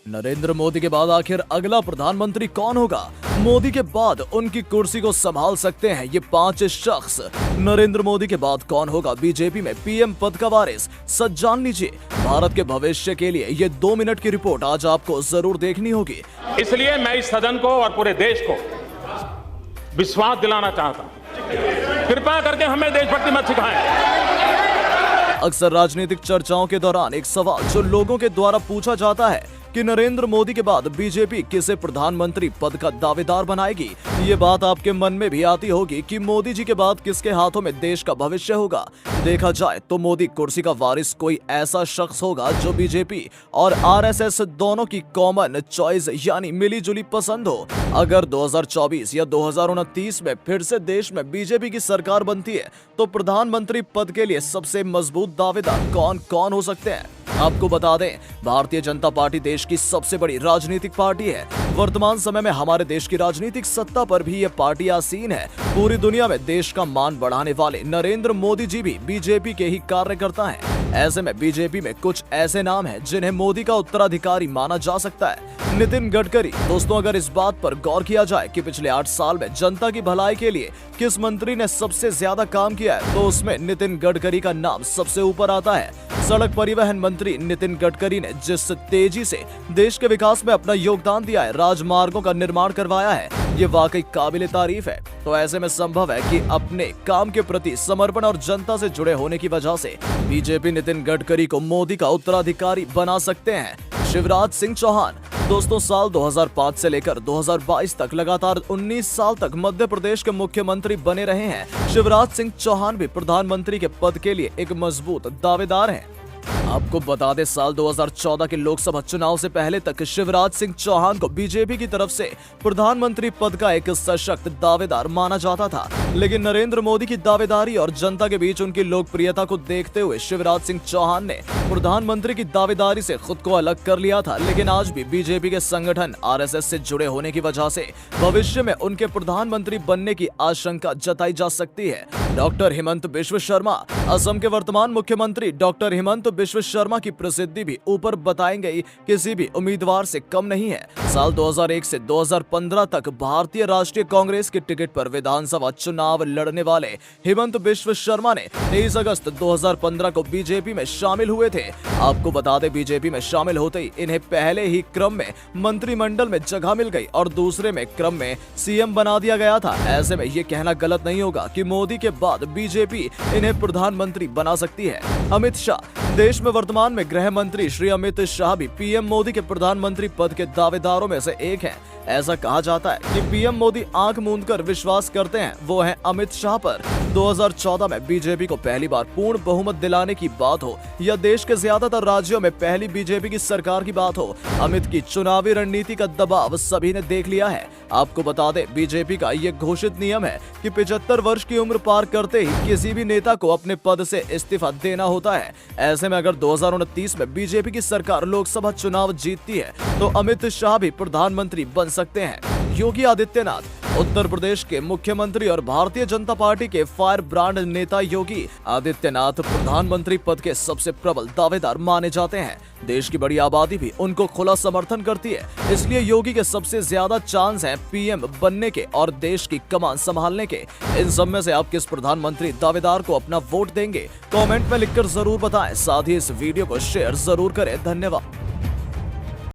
नरेंद्र मोदी के बाद आखिर अगला प्रधानमंत्री कौन होगा? मोदी के बाद उनकी कुर्सी को संभाल सकते हैं ये 5 शख्स। नरेंद्र मोदी के बाद कौन होगा बीजेपी में पीएम पद का वारिस? सच जान लीजिए। भारत के भविष्य के लिए ये 2 मिनट की रिपोर्ट आज आपको जरूर देखनी होगी। इसलिए मैं इस सदन को और पूरे देश को विश्वास दिलाना चाहता हूं। कृपया करके हमें देशभक्ति मत सिखाएं। अक्सर राजनीतिक चर्चाओं के दौरान एक सवाल जो लोगों के द्वारा पूछा जाता है कि नरेंद्र मोदी के बाद बीजेपी किसे प्रधानमंत्री पद का दावेदार बनाएगी। ये बात आपके मन में भी आती होगी कि मोदी जी के बाद किसके हाथों में देश का भविष्य होगा। देखा जाए तो मोदी कुर्सी का वारिस कोई ऐसा शख्स होगा जो बीजेपी और आरएसएस दोनों की कॉमन चॉइस यानी मिलीजुली पसंद हो। अगर 2024 या 2029 में फिर से देश में बीजेपी की सरकार बनती है तो प्रधानमंत्री पद के लिए सबसे मजबूत दावेदार कौन कौन हो सकते हैं? आपको बता दें, भारतीय जनता पार्टी देश की सबसे बड़ी राजनीतिक पार्टी है। वर्तमान समय में हमारे देश की राजनीतिक सत्ता पर भी यह पार्टी आसीन है। पूरी दुनिया में देश का मान बढ़ाने वाले नरेंद्र मोदी जी भी बीजेपी के ही कार्यकर्ता हैं। ऐसे में बीजेपी में कुछ ऐसे नाम हैं जिन्हें मोदी का उत्तराधिकारी माना जा सकता है। नितिन गडकरी। दोस्तों, अगर इस बात पर गौर किया जाए कि पिछले 8 साल में जनता की भलाई के लिए किस मंत्री ने सबसे ज्यादा काम किया है तो उसमें नितिन गडकरी का नाम सबसे ऊपर आता है। सड़क परिवहन मंत्री नितिन गडकरी ने जिस तेजी से देश के विकास में अपना योगदान दिया है, राजमार्गों का निर्माण करवाया है, ये वाकई काबिले तारीफ है। तो ऐसे में संभव है कि अपने काम के प्रति समर्पण और जनता से जुड़े होने की वजह से बीजेपी नितिन गडकरी को मोदी का उत्तराधिकारी बना सकते हैं। शिवराज सिंह चौहान। दोस्तों, साल 2005 से लेकर 2022 तक लगातार 19 साल तक मध्य प्रदेश के मुख्यमंत्री बने रहे हैं। शिवराज सिंह चौहान भी प्रधानमंत्री के पद के लिए एक मजबूत दावेदार हैं। आपको बता दें, साल 2014 के लोकसभा चुनाव से पहले तक शिवराज सिंह चौहान को बीजेपी की तरफ से प्रधानमंत्री पद का एक सशक्त दावेदार माना जाता था। लेकिन नरेंद्र मोदी की दावेदारी और जनता के बीच उनकी लोकप्रियता को देखते हुए शिवराज सिंह चौहान ने प्रधानमंत्री की दावेदारी से खुद को अलग कर लिया था। लेकिन आज भी बीजेपी के संगठन आरएसएस से जुड़े होने की वजह से भविष्य में उनके प्रधानमंत्री बनने की आशंका जताई जा सकती है। डॉक्टर हिमंत बिश्व शर्मा। असम के वर्तमान मुख्यमंत्री डॉक्टर हिमंत बिश्व शर्मा की प्रसिद्धि भी ऊपर बताई गई किसी भी उम्मीदवार से कम नहीं है। साल 2001 से 2015 तक भारतीय राष्ट्रीय कांग्रेस की टिकट पर विधानसभा चुनाव लड़ने वाले हिमंत बिश्व शर्मा ने 23 अगस्त 2015 को बीजेपी में शामिल हुए थे। आपको बता दें, बीजेपी में शामिल होते ही इन्हें पहले ही क्रम में मंत्रिमंडल में जगह मिल गई और दूसरे में क्रम में सीएम बना दिया गया था। ऐसे में ये कहना गलत नहीं होगा कि मोदी के बाद बीजेपी इन्हें प्रधानमंत्री बना सकती है। अमित शाह। देश में वर्तमान में गृह मंत्री श्री अमित शाह भी पीएम मोदी के प्रधानमंत्री पद के दावेदारों में से एक हैं। ऐसा कहा जाता है कि पीएम मोदी आंख मूंदकर विश्वास करते हैं वो हैं अमित शाह पर। 2014 में बीजेपी को पहली बार पूर्ण बहुमत दिलाने की बात हो या देश के ज्यादातर राज्यों में पहली बीजेपी की सरकार की बात हो, अमित की चुनावी रणनीति का दबाव सभी ने देख लिया है। आपको बता दें, बीजेपी का ये घोषित नियम है कि 75 वर्ष की उम्र पार करते ही किसी भी नेता को अपने पद से इस्तीफा देना होता है। ऐसे में अगर 2029 में बीजेपी की सरकार लोकसभा चुनाव जीतती है तो अमित शाह भी प्रधानमंत्री बन सकते हैं। योगी आदित्यनाथ। उत्तर प्रदेश के मुख्यमंत्री और भारतीय जनता पार्टी के फायर ब्रांड नेता योगी आदित्यनाथ प्रधानमंत्री पद के सबसे प्रबल दावेदार माने जाते हैं। देश की बड़ी आबादी भी उनको खुला समर्थन करती है, इसलिए योगी के सबसे ज्यादा चांस हैं पीएम बनने के और देश की कमान संभालने के। इन सब में से आप किस प्रधानमंत्री दावेदार को अपना वोट देंगे? कमेंट में लिखकर जरूर बताएं। साथ ही इस वीडियो को शेयर जरूर करें। धन्यवाद।